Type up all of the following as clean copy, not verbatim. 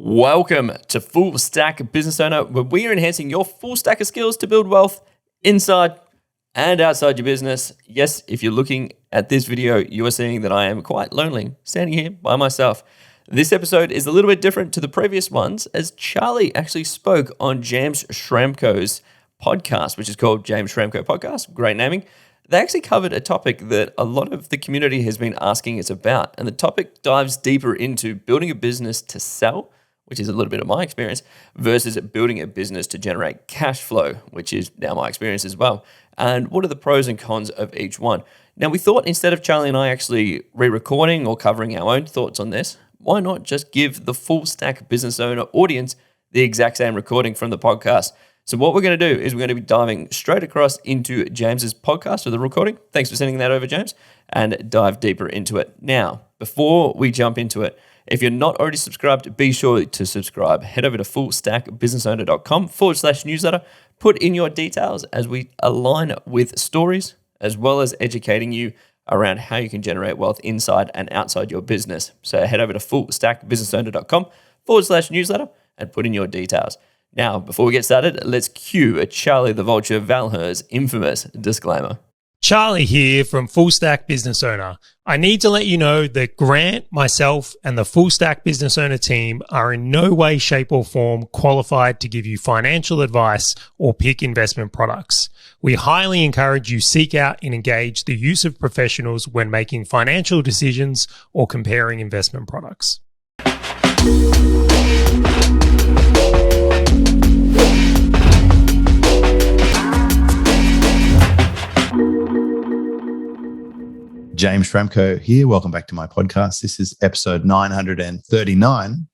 Welcome to Full Stack Business Owner, where we are enhancing your full stack of skills to build wealth inside and outside your business. Yes, if you're looking at this video, you are seeing that I am quite lonely, standing here by myself. This episode is a little bit different to the previous ones, as Charley actually spoke on James Schramko's podcast, which is called James Schramko Podcast. Great naming. They actually covered a topic that a lot of the community has been asking us about, and the topic dives deeper into building a business to sell, which is a little bit of my experience, versus building a business to generate cash flow, which is now my experience as well. And what are the pros and cons of each one? Now, we thought instead of Charley and I actually re-recording or covering our own thoughts on this, why not just give the full stack business owner audience the exact same recording from the podcast? So what we're going to do is we're going to be diving straight across into James's podcast with the recording. Thanks for sending that over, James, and dive deeper into it. Now, before we jump into it, if you're not already subscribed, be sure to subscribe. Head over to fullstackbusinessowner.com/newsletter. Put in your details as we align with stories, as well as educating you around how you can generate wealth inside and outside your business. So head over to fullstackbusinessowner.com/newsletter and put in your details. Now, before we get started, let's cue Charley the Vulture Valher's infamous disclaimer. Charley here from Full Stack Business Owner. I need to let you know that Grant, myself, and the Full Stack Business Owner team are in no way, shape, or form qualified to give you financial advice or pick investment products. We highly encourage you seek out and engage the use of professionals when making financial decisions or comparing investment products. James Schramko here. Welcome back to my podcast. This is episode 939,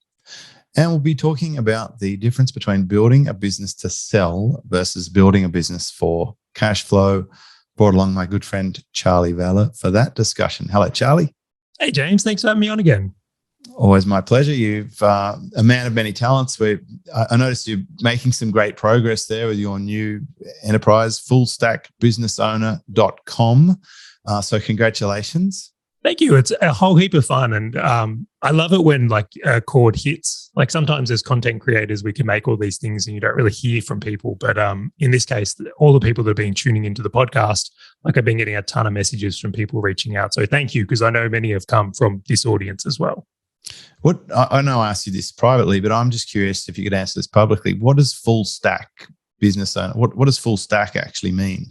and we'll be talking about the difference between building a business to sell versus building a business for cash flow. Brought along my good friend, Charley Valher, for that discussion. Hello, Charley. Hey, James. Thanks for having me on again. Always my pleasure. You've a man of many talents. I noticed you're making some great progress there with your new enterprise, fullstackbusinessowner.com. So congratulations. Thank you. It's a whole heap of fun. And I love it when a chord hits. Like sometimes as content creators, we can make all these things and you don't really hear from people. But in this case, all the people that have been tuning into the podcast, I've been getting a ton of messages from people reaching out. So thank you, because I know many have come from this audience as well. I know I asked you this privately, but I'm just curious if you could answer this publicly. What does full stack business owner, what does full stack actually mean?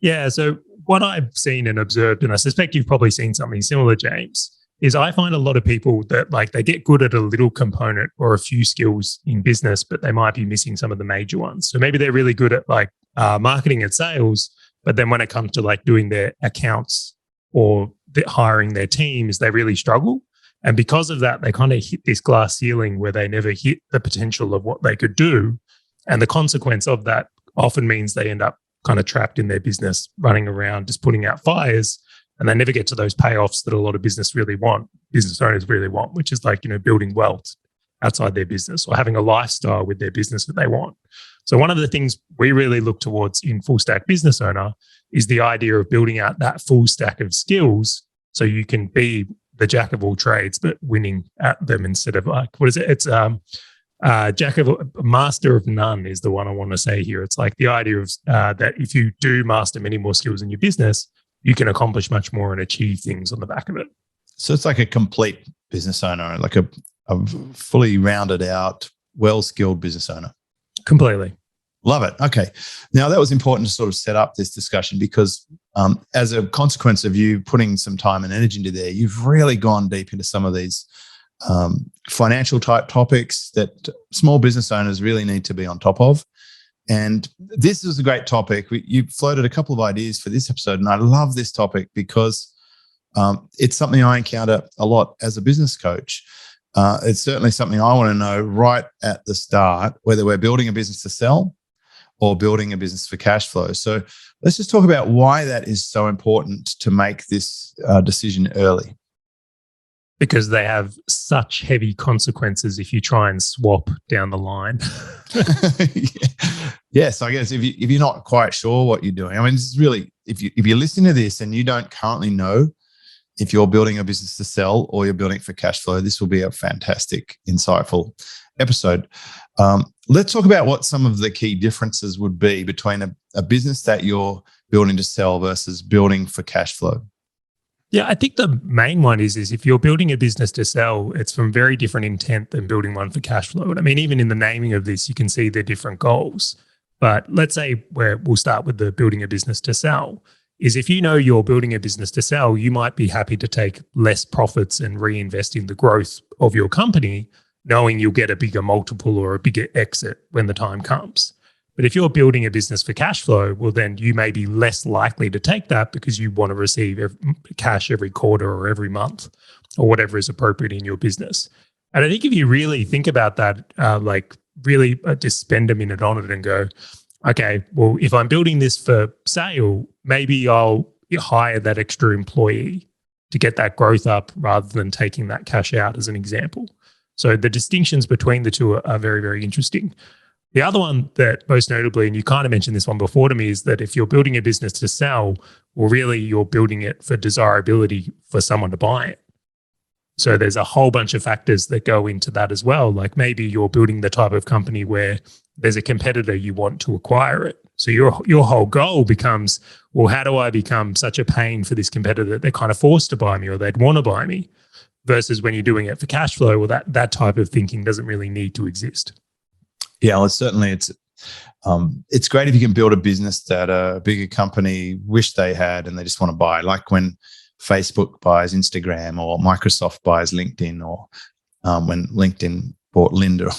Yeah, so what I've seen and observed, and I suspect you've probably seen something similar, James, is I find a lot of people that they get good at a little component or a few skills in business, but they might be missing some of the major ones. So maybe they're really good at marketing and sales, but then when it comes to doing their accounts or hiring their teams, they really struggle. And because of that, they kind of hit this glass ceiling where they never hit the potential of what they could do. And the consequence of that often means they end up kind of trapped in their business, running around, just putting out fires, and they never get to those payoffs that a lot of business owners really want, which is building wealth outside their business or having a lifestyle with their business that they want. So one of the things we really look towards in Full Stack Business Owner is the idea of building out that full stack of skills so you can be the jack of all trades, but winning at them instead of it's master of none is the one I want to say here. It's the idea of that if you do master many more skills in your business, you can accomplish much more and achieve things on the back of it. So it's like a complete business owner, like a fully rounded out, well-skilled business owner. Completely. Love it. Okay. Now that was important to sort of set up this discussion because as a consequence of you putting some time and energy into there, you've really gone deep into some of these financial type topics that small business owners really need to be on top of. And this is a great topic. You floated a couple of ideas for this episode, and I love this topic because it's something I encounter a lot as a business coach. It's certainly something I want to know right at the start, whether we're building a business to sell or building a business for cash flow. So let's just talk about why that is so important to make this decision early. Because they have such heavy consequences if you try and swap down the line. Yes, I guess if you're not quite sure what you're doing, I mean, this is really, if you're listening to this and you don't currently know if you're building a business to sell or you're building it for cash flow, this will be a fantastic, insightful episode. Let's talk about what some of the key differences would be between a business that you're building to sell versus building for cash flow. Yeah, I think the main one is if you're building a business to sell, it's from very different intent than building one for cash flow. And I mean, even in the naming of this, you can see the different goals. But let's say we'll start with the building a business to sell, is if you know you're building a business to sell, you might be happy to take less profits and reinvest in the growth of your company, knowing you'll get a bigger multiple or a bigger exit when the time comes. But if you're building a business for cash flow, well, then you may be less likely to take that because you want to receive cash every quarter or every month or whatever is appropriate in your business. And I think if you really think about that, really just spend a minute on it and go, okay, well, if I'm building this for sale, maybe I'll hire that extra employee to get that growth up rather than taking that cash out, as an example. So the distinctions between the two are very, very interesting. The other one that most notably, and you kind of mentioned this one before to me, is that if you're building a business to sell, well, really you're building it for desirability for someone to buy it. So there's a whole bunch of factors that go into that as well. Like maybe you're building the type of company where there's a competitor you want to acquire it. So your whole goal becomes, well, how do I become such a pain for this competitor that they're kind of forced to buy me or they'd want to buy me? Versus when you're doing it for cash flow, well, that type of thinking doesn't really need to exist. Yeah, well, it's great if you can build a business that a bigger company wish they had and they just want to buy, like when Facebook buys Instagram or Microsoft buys LinkedIn, or when LinkedIn bought Linda.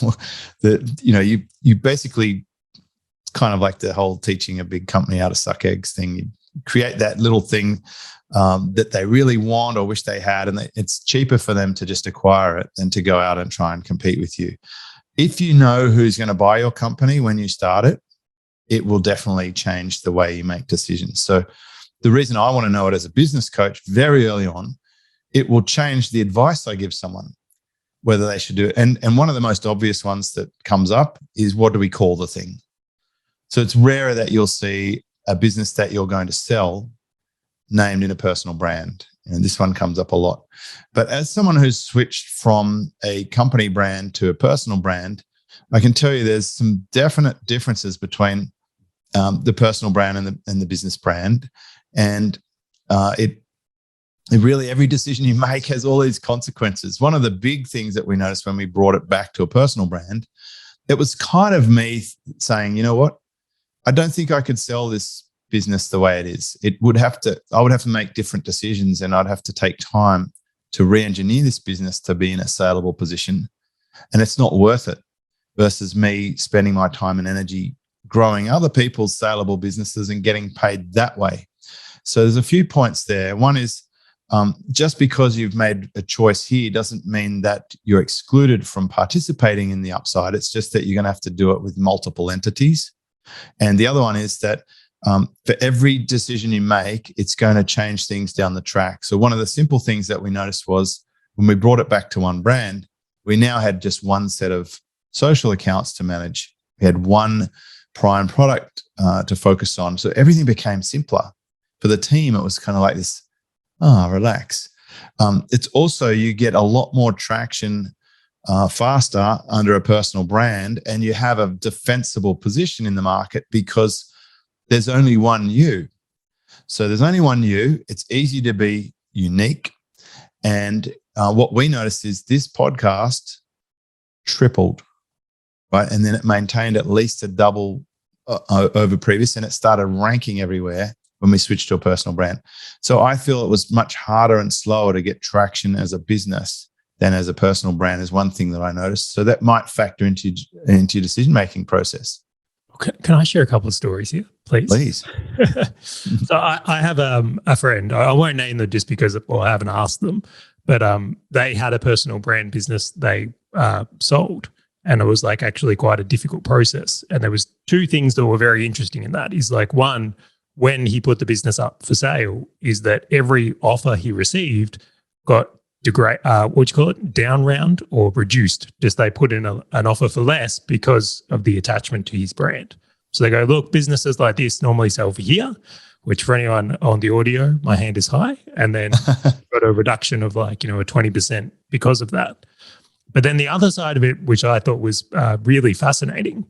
You basically kind of like the whole teaching a big company how to suck eggs thing. You create that little thing that they really want or wish they had, and it's cheaper for them to just acquire it than to go out and try and compete with you. If you know who's going to buy your company when you start it, it will definitely change the way you make decisions. So the reason I want to know it as a business coach very early on, it will change the advice I give someone, whether they should do it. And one of the most obvious ones that comes up is, what do we call the thing? So it's rarer that you'll see a business that you're going to sell named in a personal brand. And this one comes up a lot. But as someone who's switched from a company brand to a personal brand, I can tell you there's some definite differences between the personal brand and the business brand. And it really, every decision you make has all these consequences. One of the big things that we noticed when we brought it back to a personal brand, it was kind of me saying, you know what, I don't think I could sell this business the way it is. I would have to make different decisions, and I'd have to take time to re-engineer this business to be in a saleable position. And it's not worth it versus me spending my time and energy growing other people's saleable businesses and getting paid that way. So there's a few points there. One is, just because you've made a choice here doesn't mean that you're excluded from participating in the upside. It's just that you're going to have to do it with multiple entities. And the other one is that for every decision you make, it's going to change things down the track. So one of the simple things that we noticed was when we brought it back to one brand, we now had just one set of social accounts to manage. We had one prime product to focus on. So everything became simpler. For the team, it was kind of like this, relax. It's also, you get a lot more traction faster under a personal brand, and you have a defensible position in the market because there's only one you. So there's only one you. It's easy to be unique. And what we noticed is this podcast tripled, right? And then it maintained at least a double over previous, and it started ranking everywhere when we switched to a personal brand. So I feel it was much harder and slower to get traction as a business than as a personal brand, is one thing that I noticed. So that might factor into your decision-making process. Can I share a couple of stories here, please? Please. So I have a friend. I won't name them just because I haven't asked them, but they had a personal brand business they sold, and it was like actually quite a difficult process. And there was two things that were very interesting in that. Is like, one, when he put the business up for sale, is that every offer he received got down round or reduced. Just they put in an offer for less because of the attachment to his brand. So they go, look, businesses like this normally sell for here. which for anyone on the audio, my hand is high, and then got a reduction of a 20% because of that. But then the other side of it, which I thought was really fascinating,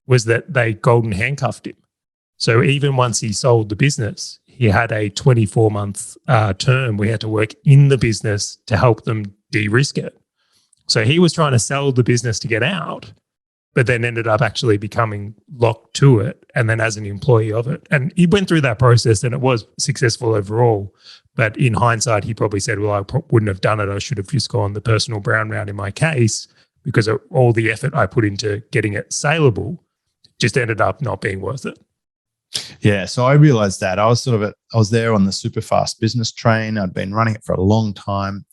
was that they golden handcuffed him. So even once he sold the business, he had a 24-month term where he had to work in the business to help them de-risk it. So he was trying to sell the business to get out, but then ended up actually becoming locked to it and then as an employee of it. And he went through that process and it was successful overall. But in hindsight, he probably said, well, I wouldn't have done it. I should have just gone the personal brown route in my case because of all the effort I put into getting it saleable just ended up not being worth it. Yeah, so I realized that I was there on the super fast business train. I'd been running it for a long time.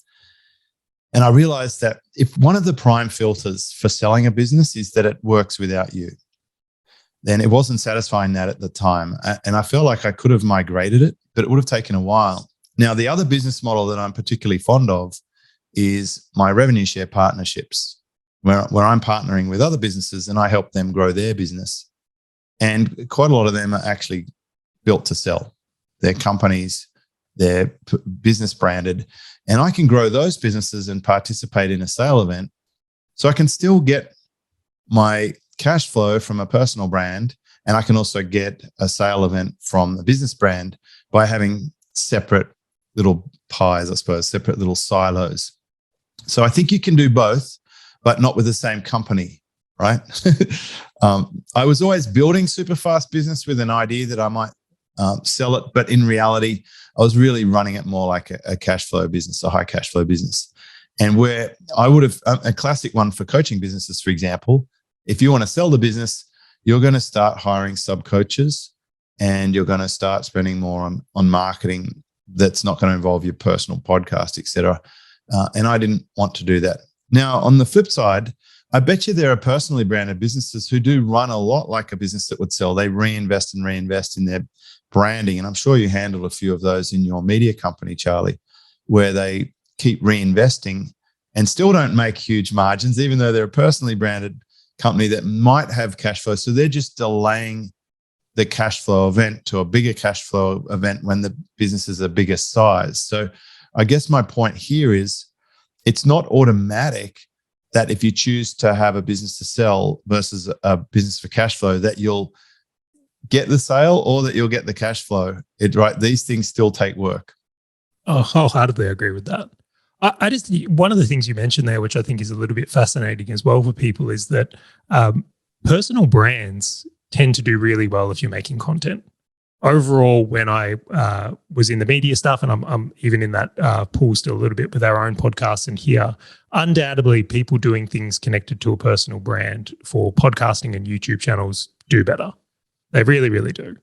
And I realized that if one of the prime filters for selling a business is that it works without you, then it wasn't satisfying that at the time. And I felt like I could have migrated it, but it would have taken a while. Now, the other business model that I'm particularly fond of is my revenue share partnerships, where I'm partnering with other businesses and I help them grow their business. And quite a lot of them are actually built to sell. They're companies, they're business branded, and I can grow those businesses and participate in a sale event. So I can still get my cash flow from a personal brand, and I can also get a sale event from a business brand by having separate little pies, I suppose, separate little silos. So I think you can do both, but not with the same company, right? I was always building super fast business with an idea that I might sell it, but in reality, I was really running it more like a cash flow business, a high cash flow business. And where I would have, a classic one for coaching businesses, for example, if you want to sell the business, you're going to start hiring sub-coaches and you're going to start spending more on marketing that's not going to involve your personal podcast, et cetera. And I didn't want to do that. Now, on the flip side, I bet you there are personally branded businesses who do run a lot like a business that would sell. They reinvest in their branding. And I'm sure you handled a few of those in your media company, Charley, where they keep reinvesting and still don't make huge margins, even though they're a personally branded company that might have cash flow. So they're just delaying the cash flow event to a bigger cash flow event when the business is a bigger size. So I guess my point here is it's not automatic that if you choose to have a business to sell versus a business for cash flow, that you'll get the sale or that you'll get the cash flow. Right? These things still take work. Oh, wholeheartedly agree with that. I just, one of the things you mentioned there, which I think is a little bit fascinating as well for people, is that personal brands tend to do really well if you're making content. Overall, when I was in the media stuff, and I'm even in that pool still a little bit with our own podcast and here, undoubtedly people doing things connected to a personal brand for podcasting and YouTube channels do better. They really, really do.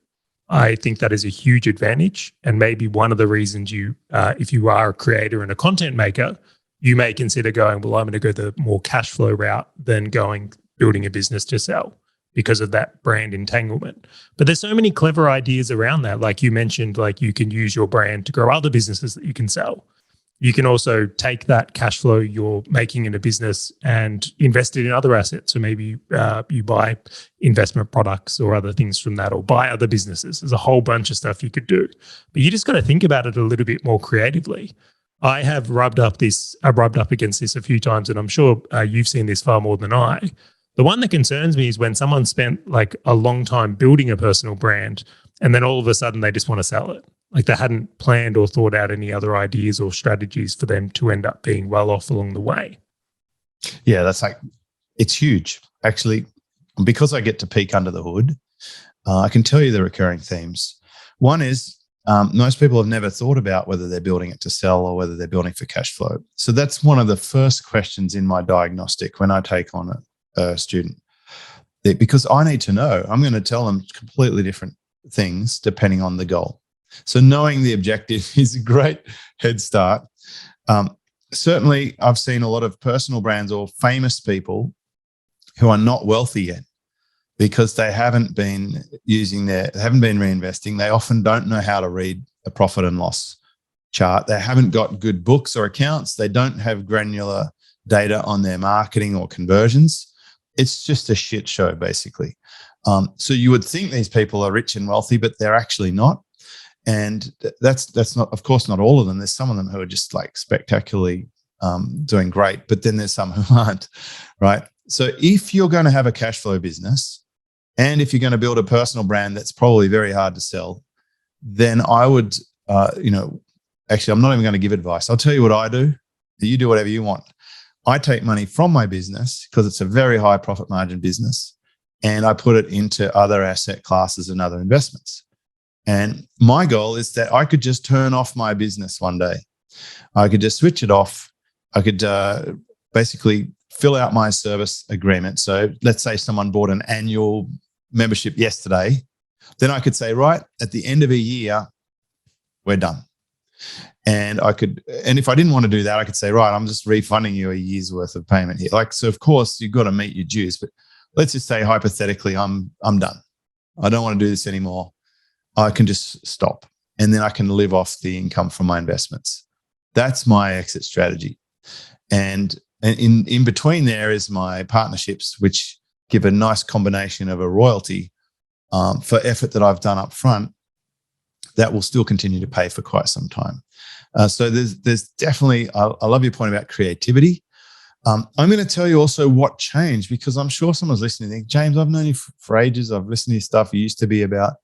I think that is a huge advantage, and maybe one of the reasons you, if you are a creator and a content maker, you may consider going, well, I'm going to go the more cash flow route than building a business to sell, because of that brand entanglement. But there's so many clever ideas around that. Like you mentioned, like you can use your brand to grow other businesses that you can sell. You can also take that cash flow you're making in a business and invest it in other assets. So maybe you buy investment products or other things from that, or buy other businesses. There's a whole bunch of stuff you could do. But you just got to think about it a little bit more creatively. I have rubbed up against this a few times, and I'm sure you've seen this far more than I. The one that concerns me is when someone spent like a long time building a personal brand and then all of a sudden they just want to sell it. Like they hadn't planned or thought out any other ideas or strategies for them to end up being well off along the way. Yeah, it's huge. Actually, because I get to peek under the hood, I can tell you the recurring themes. One is most people have never thought about whether they're building it to sell or whether they're building for cash flow. So that's one of the first questions in my diagnostic when I take on a student, because I need to know. I'm going to tell them completely different things depending on the goal. So knowing the objective is a great head start. Certainly, I've seen a lot of personal brands or famous people who are not wealthy yet because they haven't been reinvesting. They often don't know how to read a profit and loss chart. They haven't got good books or accounts. They don't have granular data on their marketing or conversions. It's just a shit show, basically. So you would think these people are rich and wealthy, but they're actually not. And that's not, of course, not all of them. There's some of them who are just like spectacularly doing great, but then there's some who aren't, right? So if you're going to have a cash flow business, and if you're going to build a personal brand that's probably very hard to sell, then I would, actually, I'm not even going to give advice. I'll tell you what I do. You do whatever you want. I take money from my business because it's a very high profit margin business, and I put it into other asset classes and other investments. And my goal is that I could just turn off my business one day. I could just switch it off. I could basically fill out my service agreement. So let's say someone bought an annual membership yesterday. Then I could say, right, at the end of a year, we're done. And if I didn't want to do that, I could say, right, I'm just refunding you a year's worth of payment here. So of course you've got to meet your dues, but let's just say hypothetically, I'm done. I don't want to do this anymore. I can just stop, and then I can live off the income from my investments. That's my exit strategy. And in between there is my partnerships, which give a nice combination of a royalty for effort that I've done up front that will still continue to pay for quite some time. So there's definitely, I love your point about creativity. I'm going to tell you also what changed, because I'm sure someone's listening and think, James, I've known you for ages. I've listened to your stuff. You used to be about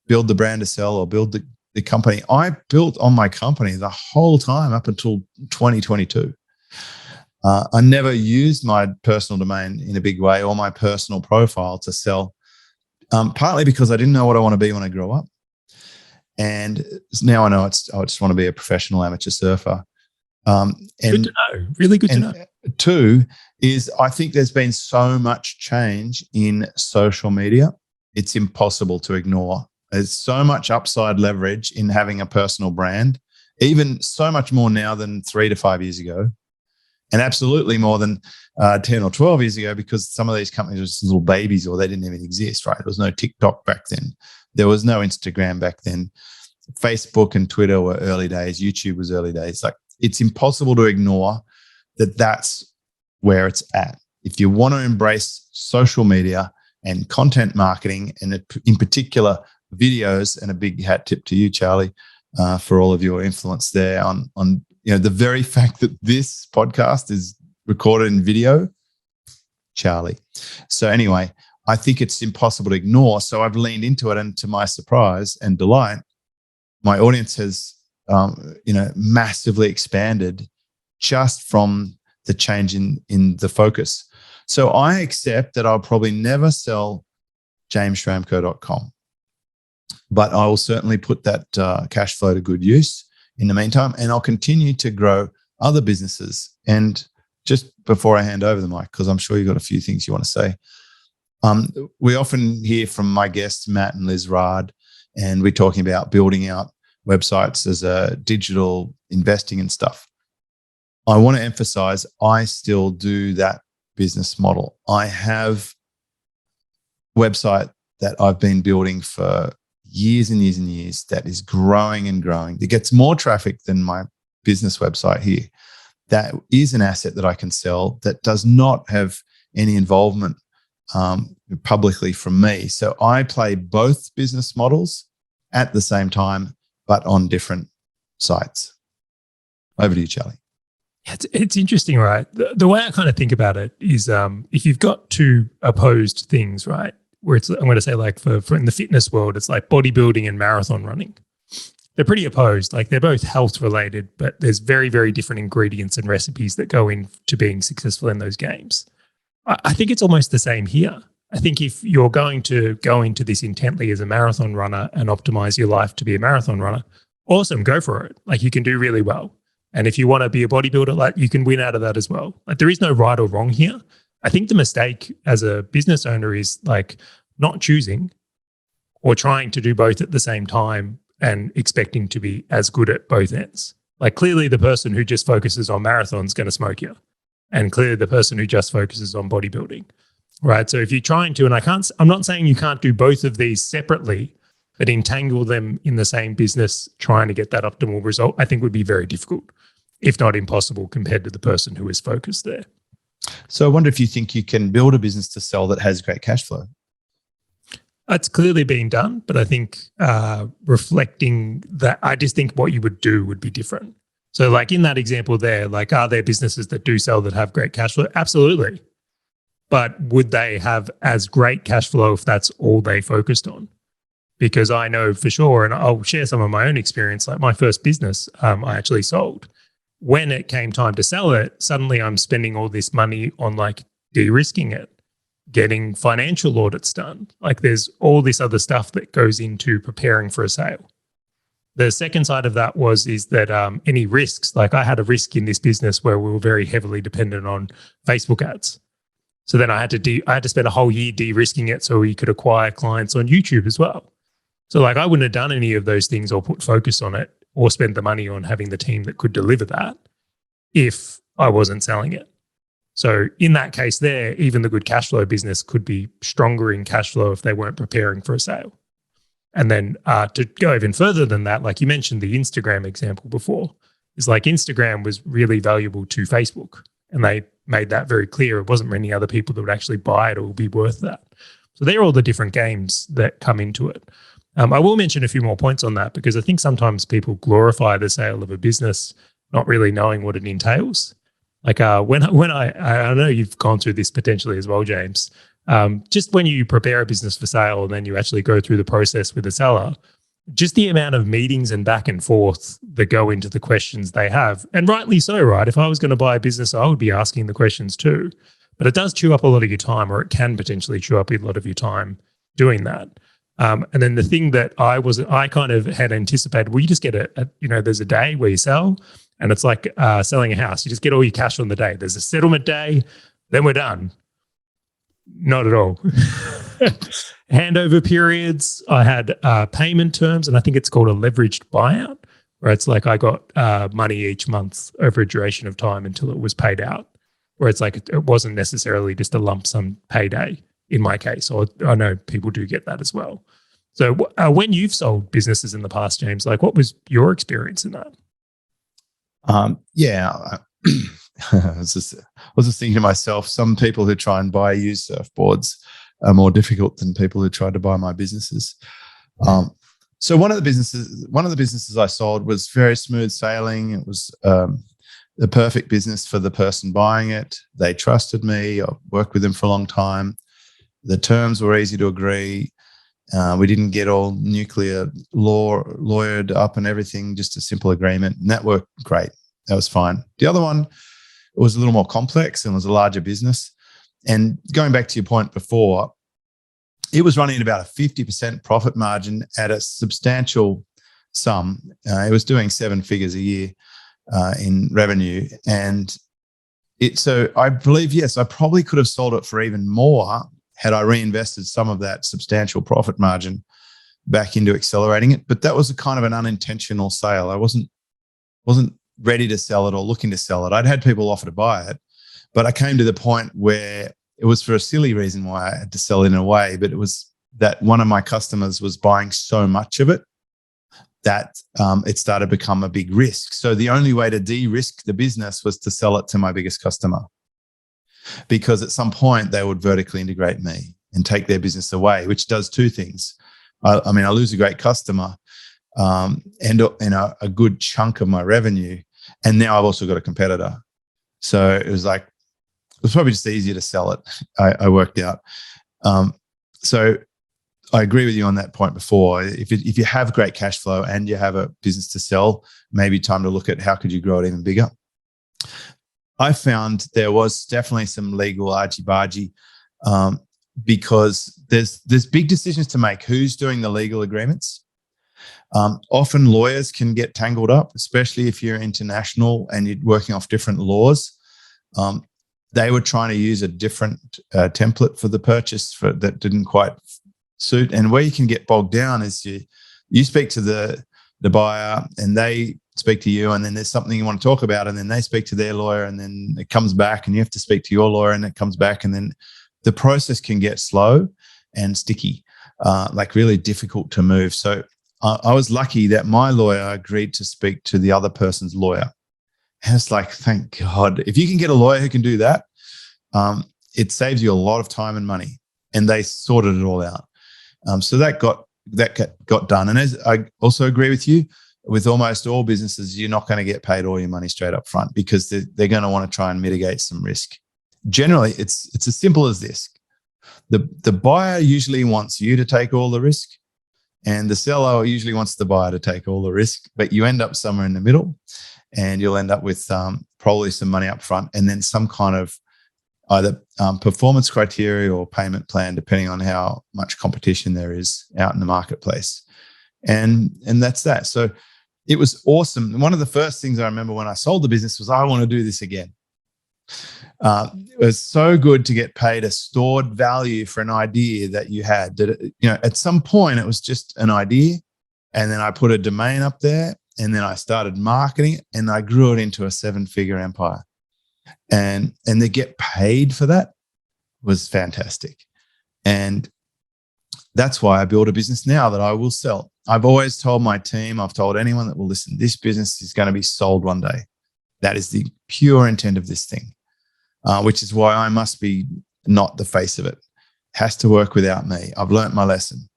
build the brand to sell or build the company. I built on my company the whole time up until 2022. I never used my personal domain in a big way or my personal profile to sell, partly because I didn't know what I want to be when I grow up. And now I know I just want to be a professional amateur surfer. And good to know. Really good to know. Two is I think there's been so much change in social media. It's impossible to ignore. There's so much upside leverage in having a personal brand, even so much more now than 3 to 5 years ago, and absolutely more than 10 or 12 years ago, because some of these companies were just little babies or they didn't even exist, right? There was no TikTok back then. There was no Instagram back then. Facebook and Twitter were early days. YouTube was early days. Like, it's impossible to ignore that that's where it's at. If you want to embrace social media and content marketing, and in particular videos, and a big hat tip to you, Charley, for all of your influence there on the very fact that this podcast is recorded in video, Charley. So anyway, I think it's impossible to ignore. So I've leaned into it, and to my surprise and delight, my audience has massively expanded just from the change in the focus. So I accept that I'll probably never sell jamesschramko.com, but I will certainly put that cash flow to good use in the meantime, and I'll continue to grow other businesses. And just before I hand over the mic, because I'm sure you've got a few things you want to say, we often hear from my guests, Matt and Liz Rard, and we're talking about building out websites as a digital investing and stuff. I want to emphasize, I still do that business model. I have a website that I've been building for years and years and years that is growing and growing. It gets more traffic than my business website here. That is an asset that I can sell that does not have any involvement publicly from me. So I play both business models at the same time, but on different sites. Over to you, Charley. It's interesting, right? The way I kind of think about it is if you've got two opposed things, right, where it's, I'm going to say like for in the fitness world, it's like bodybuilding and marathon running. They're pretty opposed. Like, they're both health related, but there's very, very different ingredients and recipes that go into being successful in those games. I think it's almost the same here. I think if you're going to go into this intently as a marathon runner and optimize your life to be a marathon runner, awesome, go for it. Like, you can do really well. And if you want to be a bodybuilder, like, you can win out of that as well. Like, there is no right or wrong here. I think the mistake as a business owner is like not choosing or trying to do both at the same time and expecting to be as good at both ends. Like, clearly the person who just focuses on marathons is going to smoke you. And clearly the person who just focuses on bodybuilding, right? So if you're trying to, and I'm not saying you can't do both of these separately, but entangle them in the same business, trying to get that optimal result, I think would be very difficult, if not impossible, compared to the person who is focused there. So I wonder if you think you can build a business to sell that has great cash flow. it's clearly being done, but I think reflecting that, I just think what you would do would be different. So like in that example there, like are there businesses that do sell that have great cash flow? Absolutely. But would they have as great cash flow if that's all they focused on? Because I know for sure, and I'll share some of my own experience, like my first business I actually sold. When it came time to sell it, suddenly I'm spending all this money on like de-risking it, getting financial audits done. Like there's all this other stuff that goes into preparing for a sale. The second side of that is that any risks, like I had a risk in this business where we were very heavily dependent on Facebook ads. So then I had to spend a whole year de-risking it so we could acquire clients on YouTube as well. So like I wouldn't have done any of those things or put focus on it or spend the money on having the team that could deliver that if I wasn't selling it. So in that case there, even the good cash flow business could be stronger in cash flow if they weren't preparing for a sale. And then to go even further than that, like you mentioned the Instagram example before, is like Instagram was really valuable to Facebook. And they made that very clear. It wasn't many other people that would actually buy it or be worth that. So they're all the different games that come into it. I will mention a few more points on that because I think sometimes people glorify the sale of a business, not really knowing what it entails. Like when I know you've gone through this potentially as well, James. Just when you prepare a business for sale and then you actually go through the process with the seller, just the amount of meetings and back and forth that go into the questions they have, and rightly so, right? If I was going to buy a business, I would be asking the questions too. But it does chew up a lot of your time, or it can potentially chew up a lot of your time doing that. And then the thing that I kind of had anticipated, well, you just get there's a day where you sell, and it's like selling a house. You just get all your cash on the day. There's a settlement day, then we're done. Not at all. Handover periods. I had payment terms, and I think it's called a leveraged buyout, where it's like I got money each month over a duration of time until it was paid out, where it's like it wasn't necessarily just a lump sum payday in my case. Or I know people do get that as well. So when you've sold businesses in the past, James, like what was your experience in that? I was just thinking to myself, some people who try and buy used surfboards are more difficult than people who try to buy my businesses. So one of the businesses I sold was very smooth sailing. It was the perfect business for the person buying it. They trusted me. I worked with them for a long time. The terms were easy to agree. We didn't get all nuclear lawyered up and everything, just a simple agreement. And that worked great. That was fine. The other one was a little more complex and was a larger business. And going back to your point before, it was running at about a 50% profit margin at a substantial sum. It was doing 7 figures a year in revenue. And so I believe, yes, I probably could have sold it for even more had I reinvested some of that substantial profit margin back into accelerating it. But that was a kind of an unintentional sale. I wasn't ready to sell it or looking to sell it. I'd had people offer to buy it, but I came to the point where it was for a silly reason why I had to sell it in a way, but it was that one of my customers was buying so much of it that it started to become a big risk. So the only way to de-risk the business was to sell it to my biggest customer, because at some point they would vertically integrate me and take their business away, which does two things. I lose a great customer and a good chunk of my revenue, and now I've also got a competitor. So it was probably just easier to sell it. I worked out. So I agree with you on that point before. If you have great cash flow and you have a business to sell, maybe time to look at how could you grow it even bigger. I found there was definitely some legal argy-bargy because there's big decisions to make. Who's doing the legal agreements? Often lawyers can get tangled up, especially if you're international and you're working off different laws. They were trying to use a different template for the purchase that didn't quite suit. And where you can get bogged down is you speak to the buyer and they speak to you, and then there's something you want to talk about, and then they speak to their lawyer, and then it comes back and you have to speak to your lawyer, and it comes back, and then the process can get slow and sticky, like really difficult to move. So I was lucky that my lawyer agreed to speak to the other person's lawyer. And it's like, thank God. If you can get a lawyer who can do that, it saves you a lot of time and money. And they sorted it all out. So that got done. And as I also agree with you, with almost all businesses, you're not going to get paid all your money straight up front because they're going to want to try and mitigate some risk. Generally, it's as simple as this. The buyer usually wants you to take all the risk, and the seller usually wants the buyer to take all the risk, but you end up somewhere in the middle, and you'll end up with probably some money up front and then some kind of either performance criteria or payment plan, depending on how much competition there is out in the marketplace. And that's that. So it was awesome. One of the first things I remember when I sold the business was, I want to do this again. It was so good to get paid a stored value for an idea that you had. That at some point it was just an idea, and then I put a domain up there, and then I started marketing it, and I grew it into a 7-figure empire. And they get paid for that was fantastic. And that's why I build a business now that I will sell. I've always told my team, I've told anyone that will listen, this business is going to be sold one day. That is the pure intent of this thing, which is why I must be not the face of it. It has to work without me. I've learnt my lesson.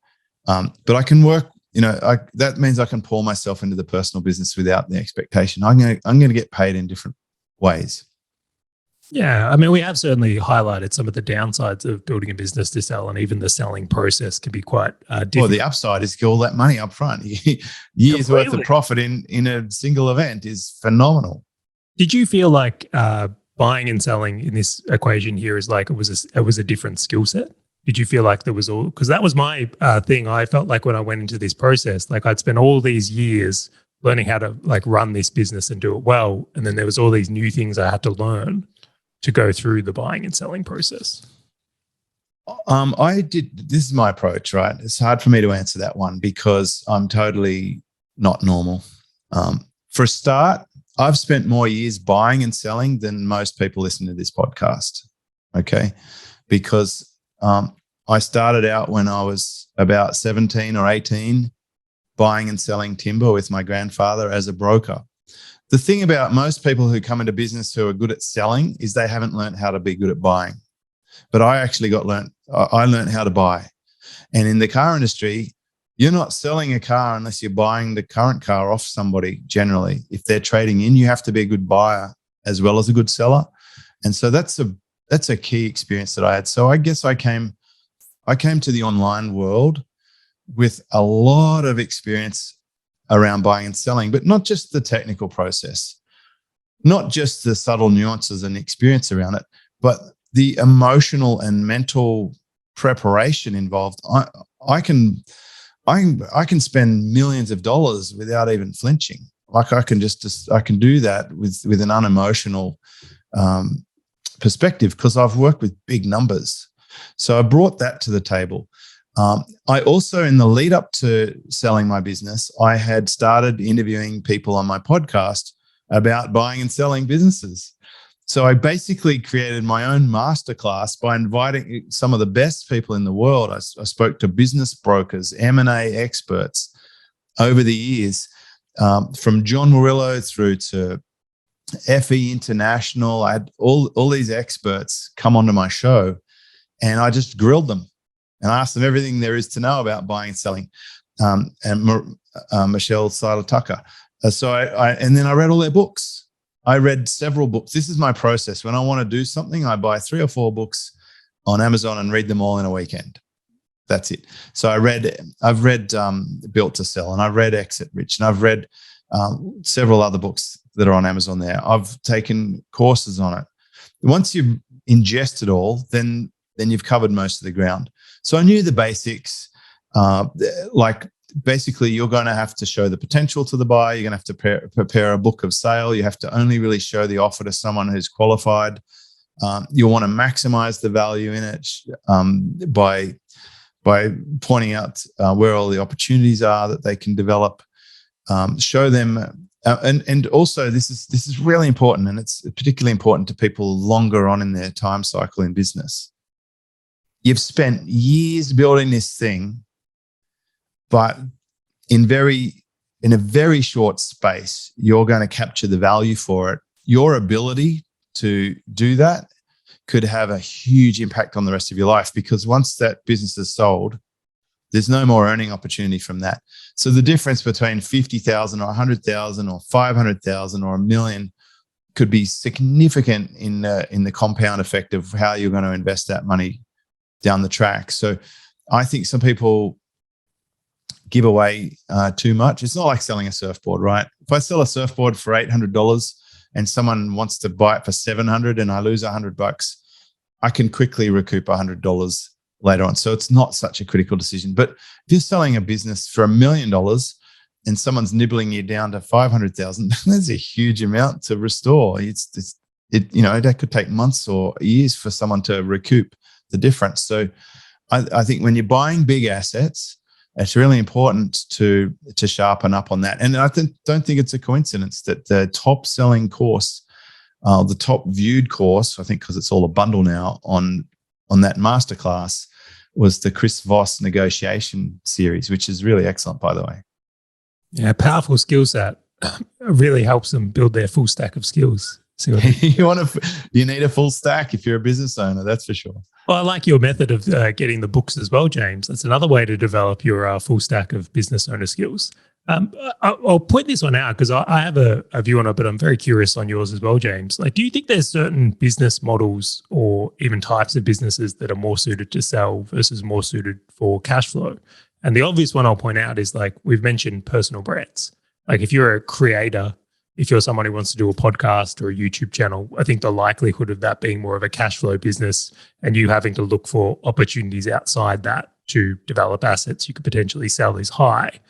But I can work, that means I can pour myself into the personal business without the expectation. I'm going to get paid in different ways. Yeah, I mean, we have certainly highlighted some of the downsides of building a business to sell, and even the selling process can be quite difficult. Well, the upside is all that money up front. Years worth of profit in a single event is phenomenal. Did you feel like buying and selling in this equation here is like it was a different skill set? Did you feel like there was all, because that was my thing. I felt like when I went into this process, like I'd spent all these years learning how to like run this business and do it well, and then there was all these new things I had to learn to go through the buying and selling process? This is my approach, right? It's hard for me to answer that one because I'm totally not normal. For a start, I've spent more years buying and selling than most people listening to this podcast. Okay. Because I started out when I was about 17 or 18, buying and selling timber with my grandfather as a broker. The thing about most people who come into business who are good at selling is they haven't learned how to be good at buying. But I actually I learned how to buy. And in the car industry, you're not selling a car unless you're buying the current car off somebody generally. If they're trading in, you have to be a good buyer as well as a good seller. And so that's a key experience that I had. So I guess I came to the online world with a lot of experience around buying and selling, but not just the technical process, not just the subtle nuances and experience around it, but the emotional and mental preparation involved. I can spend millions of dollars without even flinching. Like I can do that with an unemotional perspective because I've worked with big numbers. So I brought that to the table. I also, in the lead up to selling my business, I had started interviewing people on my podcast about buying and selling businesses. So I basically created my own masterclass by inviting some of the best people in the world. I spoke to business brokers, M&A experts over the years, from John Murillo through to FE International. I had all these experts come onto my show, and I just grilled them. And I asked them everything there is to know about buying and selling, and Michelle Seiler-Tucker. And then I read all their books. I read several books. This is my process. When I want to do something, I buy 3 or 4 books on Amazon and read them all in a weekend. That's it. So I've read Built to Sell, and I've read Exit Rich, and I've read several other books that are on Amazon there. I've taken courses on it. Once you've ingested all, then you've covered most of the ground. So I knew the basics, like basically you're going to have to show the potential to the buyer. You're going to have to prepare a book of sale. You have to only really show the offer to someone who's qualified. You'll want to maximize the value in it by pointing out where all the opportunities are that they can develop. Show them, and also this is really important, and it's particularly important to people longer on in their time cycle in business. You've spent years building this thing, but in a very short space, you're going to capture the value for it. Your ability to do that could have a huge impact on the rest of your life, because once that business is sold, There's no more earning opportunity from that. So the difference between 50,000 or 100,000 or 500,000 or $1 million could be significant in the compound effect of how you're going to invest that money down the track. So I think some people give away too much. It's not like selling a surfboard, right? If I sell a surfboard for $800 and someone wants to buy it for $700 and I lose $100, I can quickly recoup $100 later on. So it's not such a critical decision. But if you're selling a business for $1 million and someone's nibbling you down to 500,000, that's a huge amount to restore. That could take months or years for someone to recoup the difference. So I think when you're buying big assets, it's really important to sharpen up on that. And I don't think it's a coincidence that the top selling course, the top viewed course, I think because it's all a bundle now on that masterclass, was the Chris Voss negotiation series, which is really excellent, by the way. Yeah, powerful skill set. Really helps them build their full stack of skills. You need a full stack if you're a business owner, that's for sure. Well, I like your method of getting the books as well, James. That's another way to develop your full stack of business owner skills. I'll point this one out because I have a view on it, but I'm very curious on yours as well, James. Like, do you think there's certain business models or even types of businesses that are more suited to sell versus more suited for cash flow? And the obvious one I'll point out is, like, we've mentioned personal brands. Like, if you're a creator, if you're someone who wants to do a podcast or a YouTube channel, I think the likelihood of that being more of a cash flow business and you having to look for opportunities outside that to develop assets you could potentially sell is high.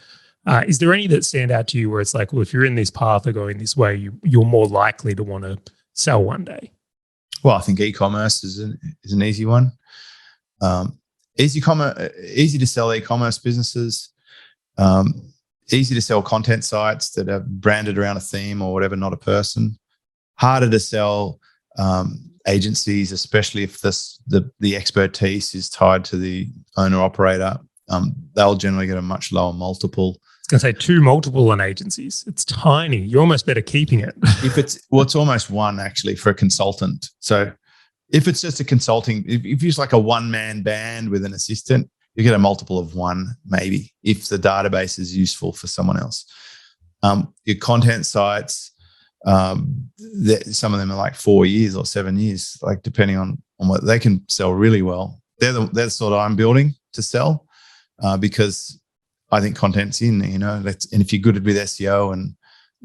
Is there any that stand out to you where it's like, well, if you're in this path or going this way, you're more likely to want to sell one day? Well, I think e-commerce is an easy one. Easy to sell e-commerce businesses. Easy to sell content sites that are branded around a theme or whatever, not a person. Harder to sell agencies, especially if the expertise is tied to the owner operator. They'll generally get a much lower multiple. I was going to say 2 multiple on agencies. It's tiny. You're almost better keeping it. It's almost 1 actually for a consultant. So if it's just a consulting, if it's like a one-man band with an assistant, you get a multiple of 1 maybe if the database is useful for someone else. Your content sites, some of them are like 4 years or 7 years, like depending on what they can sell really well. They're the sort of I'm building to sell because I think content's in, and if you're good with SEO and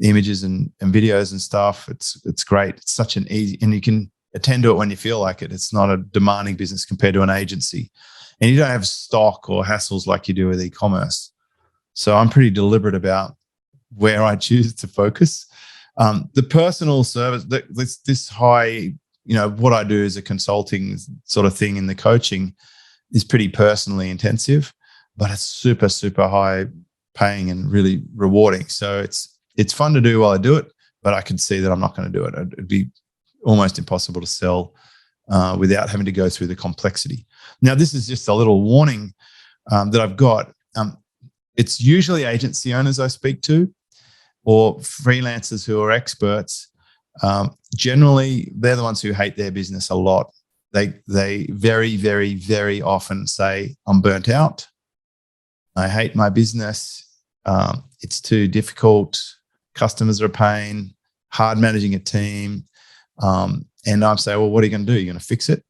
images and videos and stuff, it's great. It's such an easy, and you can attend to it when you feel like it. It's not a demanding business compared to an agency. And you don't have stock or hassles like you do with e-commerce. So I'm pretty deliberate about where I choose to focus. The personal service, this high, what I do as a consulting sort of thing in the coaching is pretty personally intensive, but it's super, super high paying and really rewarding. So it's fun to do while I do it, but I can see that I'm not going to do it. It'd be almost impossible to sell without having to go through the complexity. Now, this is just a little warning that I've got. It's usually agency owners I speak to or freelancers who are experts. Generally, they're the ones who hate their business a lot. They very, very, very often say, I'm burnt out. I hate my business. It's too difficult. Customers are a pain, hard managing a team. And I'm saying, well, what are you going to do? You're going to fix it?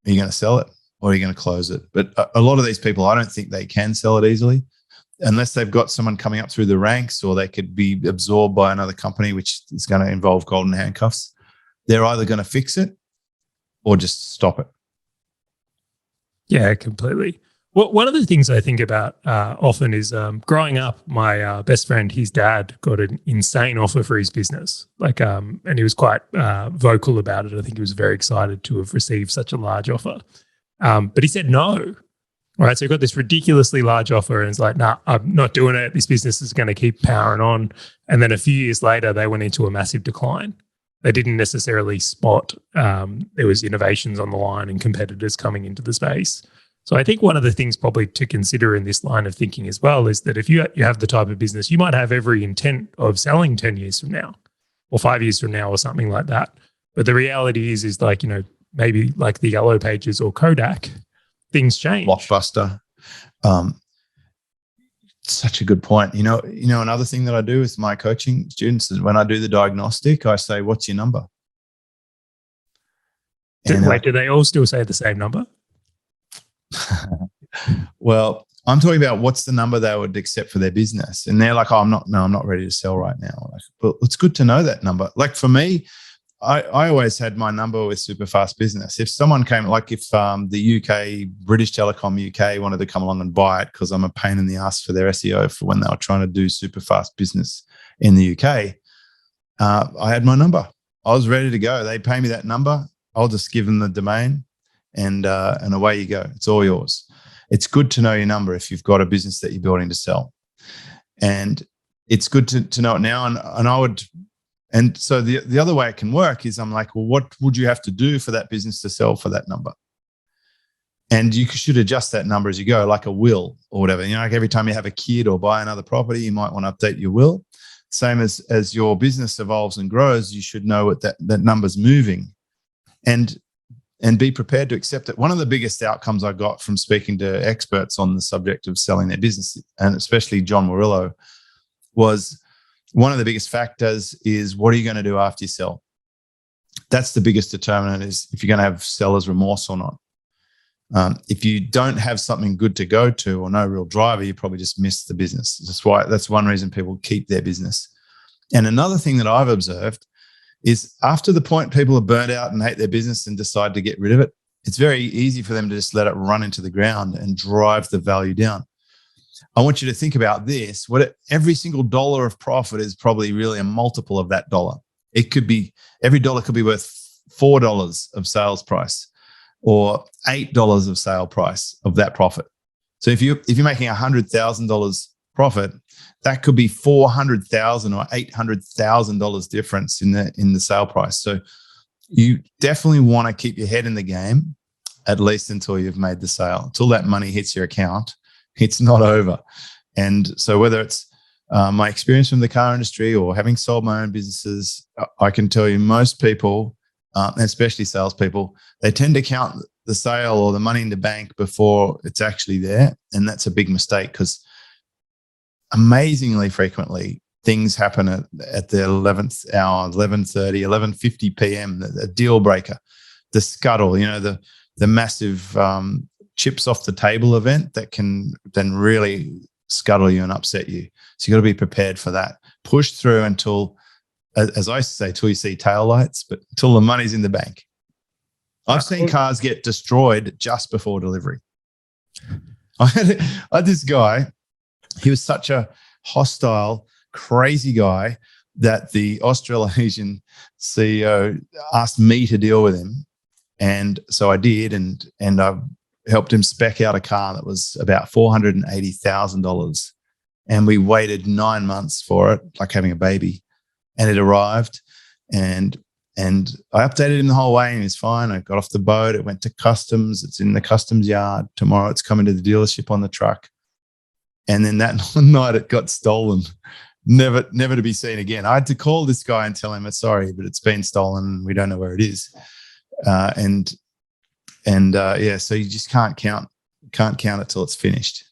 Are you going to sell it? Or are you going to close it? But a lot of these people, I don't think they can sell it easily unless they've got someone coming up through the ranks or they could be absorbed by another company, which is going to involve golden handcuffs. They're either going to fix it or just stop it. Yeah, completely. Well, one of the things I think about often is growing up, my best friend, his dad got an insane offer for his business. And he was quite vocal about it. I think he was very excited to have received such a large offer. But he said no. All right, so he got this ridiculously large offer and it's like, nah, I'm not doing it. This business is going to keep powering on. And then a few years later, they went into a massive decline. They didn't necessarily spot there was innovations on the line and competitors coming into the space. So I think one of the things probably to consider in this line of thinking as well is that if you have the type of business, you might have every intent of selling 10 years from now or 5 years from now or something like that. But the reality is like, maybe like the Yellow Pages or Kodak, things change. Blockbuster. Such a good point. Another thing that I do with my coaching students is when I do the diagnostic, I say, "What's your number?" Do they all still say the same number? Well, I'm talking about what's the number they would accept for their business, and they're like, "Oh, I'm not ready to sell right now." Like, but it's good to know that number. Like for me, I always had my number with Superfast Business. If someone came, like if the UK, British Telecom UK wanted to come along and buy it because I'm a pain in the ass for their SEO for when they were trying to do Superfast Business in the UK, I had my number. I was ready to go. They pay me that number. I'll just give them the domain, and away you go. It's all yours. It's good to know your number if you've got a business that you're building to sell, and it's good to know it now. And I would. And so the other way it can work is I'm like, well, what would you have to do for that business to sell for that number? And you should adjust that number as you go, like a will or whatever. Like every time you have a kid or buy another property, you might want to update your will. Same as your business evolves and grows, you should know what that number's moving and be prepared to accept it. One of the biggest outcomes I got from speaking to experts on the subject of selling their business, and especially John Merriel, was one of the biggest factors is what are you going to do after you sell? That's the biggest determinant, is if you're going to have seller's remorse or not. If you don't have something good to go to or no real driver, you probably just miss the business. That's one reason people keep their business. And another thing that I've observed is after the point people are burnt out and hate their business and decide to get rid of it, it's very easy for them to just let it run into the ground and drive the value down. I want you to think about this. Every single dollar of profit is probably really a multiple of that dollar. It could be, every dollar could be worth $4 of sales price or $8 of sale price of that profit. So if you're making $100,000 profit, that could be $400,000 or $800,000 difference in the sale price. So you definitely want to keep your head in the game, at least until you've made the sale. Until that money hits your account, it's not over. And so whether it's my experience from the car industry or having sold my own businesses, I can tell you most people, especially salespeople, they tend to count the sale or the money in the bank before it's actually there. And that's a big mistake, because amazingly frequently things happen at the 11th hour, 11:30, 11:50 p.m., a deal breaker, the scuttle, the massive chips off the table event that can then really scuttle you and upset you. So you got to be prepared for that. Push through until, as I say, till you see taillights, but until the money's in the bank. I've seen cars get destroyed just before delivery. I had this guy. He was such a hostile, crazy guy that the Australasian CEO asked me to deal with him. And so I did, and I helped him spec out a car that was about $480,000. And we waited 9 months for it, like having a baby. And it arrived, and I updated him the whole way, and he's fine. I got off the boat. It went to customs. It's in the customs yard. Tomorrow it's coming to the dealership on the truck. And then that night it got stolen, never to be seen again. I had to call this guy and tell him, sorry, but it's been stolen. We don't know where it is. So you just can't count it till it's finished.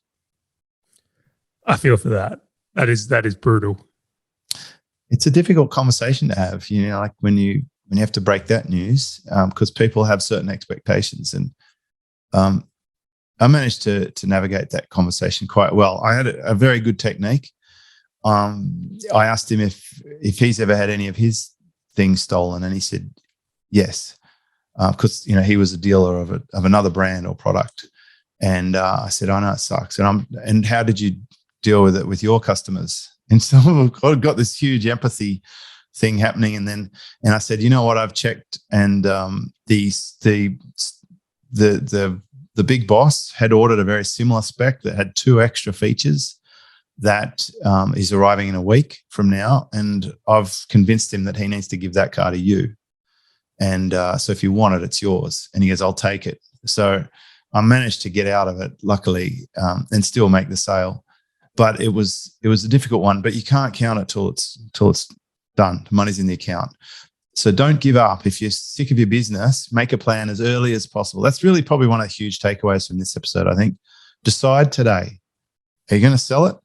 I feel for that. That is brutal. It's a difficult conversation to have, like when you have to break that news, because people have certain expectations, and I managed to navigate that conversation quite well. I had a very good technique. I asked him if he's ever had any of his things stolen, and he said yes, because he was a dealer of another brand or product. And I said, I know it sucks. And how did you deal with it with your customers? And so I've got this huge empathy thing happening. And I said, you know what, I've checked, and the big boss had ordered a very similar spec that had 2 extra features that is arriving in a week from now. And I've convinced him that he needs to give that car to you. And so if you want it, it's yours. And he goes, I'll take it. So I managed to get out of it, luckily, and still make the sale. But it was a difficult one, but you can't count it till it's done. The money's in the account. So don't give up. If you're sick of your business, make a plan as early as possible. That's really probably one of the huge takeaways from this episode, I think. Decide today. Are you going to sell it?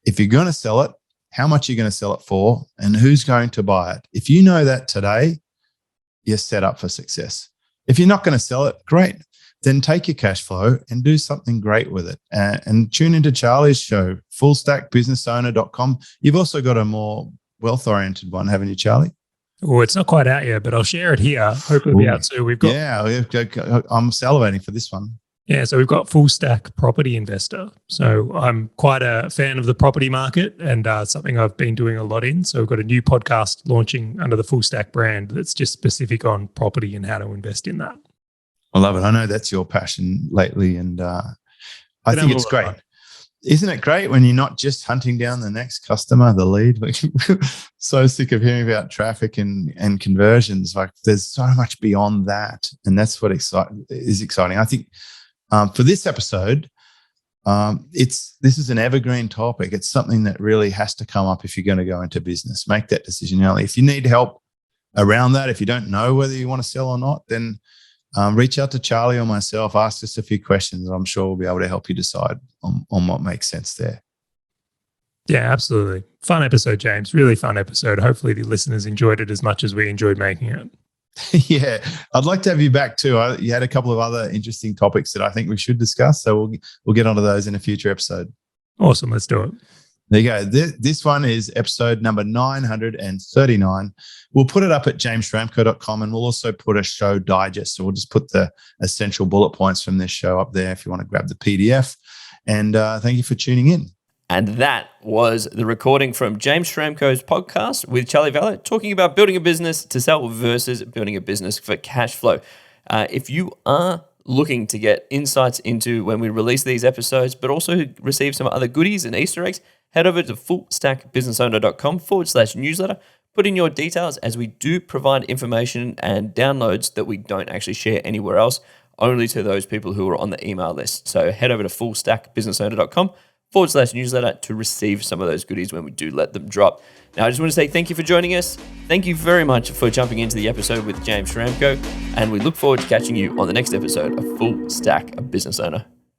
If you're going to sell it, how much are you going to sell it for, and who's going to buy it? If you know that today, you're set up for success. If you're not going to sell it, great. Then take your cash flow and do something great with it. And tune into Charley's show, fullstackbusinessowner.com. You've also got a more wealth-oriented one, haven't you, Charley? Oh, it's not quite out yet, but I'll share it here. Hopefully it'll be out soon. I'm salivating for this one. Yeah, so we've got Full Stack Property Investor. So I'm quite a fan of the property market and something I've been doing a lot in. So we've got a new podcast launching under the Full Stack brand that's just specific on property and how to invest in that. I love it. I know that's your passion lately, and I think it's great. Isn't it great when you're not just hunting down the next customer, the lead? So sick of hearing about traffic and conversions. Like there's so much beyond that, and that's what is exciting. I think for this episode, this is an evergreen topic. It's something that really has to come up if you're going to go into business. Make that decision early. If you need help around that, if you don't know whether you want to sell or not, then reach out to Charley or myself. Ask us a few questions. I'm sure we'll be able to help you decide on what makes sense there. Yeah, absolutely. Fun episode, James. Really fun episode. Hopefully the listeners enjoyed it as much as we enjoyed making it. Yeah, I'd like to have you back too. You had a couple of other interesting topics that I think we should discuss, so we'll get onto those in a future episode. Awesome, let's do it. There you go. This one is episode number 939. We'll put it up at jamesschramko.com, and we'll also put a show digest. So we'll just put the essential bullet points from this show up there if you want to grab the PDF. And thank you for tuning in. And that was the recording from James Schramko's podcast with Charley Valher, talking about building a business to sell versus building a business for cash flow. If you are looking to get insights into when we release these episodes, but also receive some other goodies and Easter eggs, head over to fullstackbusinessowner.com/newsletter. Put in your details, as we do provide information and downloads that we don't actually share anywhere else, only to those people who are on the email list. So head over to fullstackbusinessowner.com/newsletter to receive some of those goodies when we do let them drop. Now, I just want to say thank you for joining us. Thank you very much for jumping into the episode with James Schramko, and we look forward to catching you on the next episode of Full Stack Business Owner.